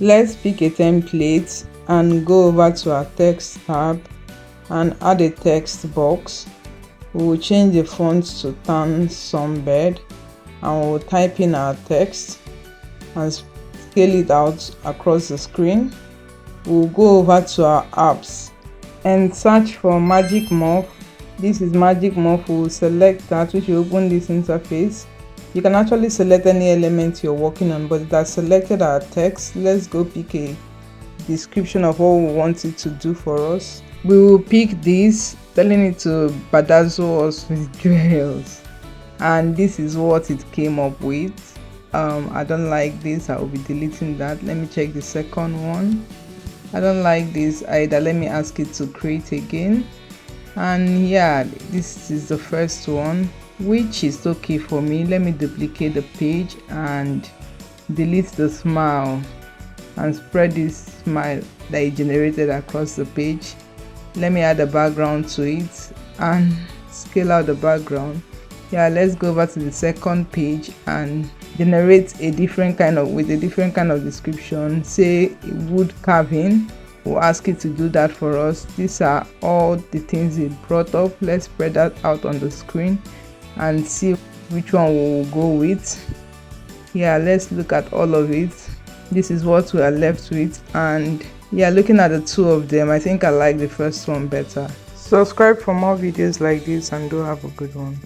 Let's pick a template and go over to our text tab and add a text box. We will change the font to Tan Sunbird and we'll type in our text and scale it out across the screen. We'll go over to our apps and search for Magic Morph. This is Magic Morph. We'll select that, which will open this interface. You can actually select any element you're working on, but it has selected our text. Let's go pick a description of what we want it to do for us. We will pick this, telling it to bedazzle us with jewels, and this is what it came up with. I don't like this. I will be deleting that. Let me check the second one. I don't like this either. Let me ask it to create again. And yeah, this is the first one, which is okay for me. Let me duplicate the page and delete the smile and spread this smile that it generated across the page. Let me add a background to it and scale out the background. Yeah, let's go over to the second page and generate a different kind of description. Say wood carving. We'll ask it to do that for us. These are all the things it brought up. Let's spread that out on the screen and see which one we'll go with. Yeah, let's look at all of it. This is what we are left with, and yeah, looking at the two of them, I think I like the first one better. Subscribe for more videos like this and do have a good one.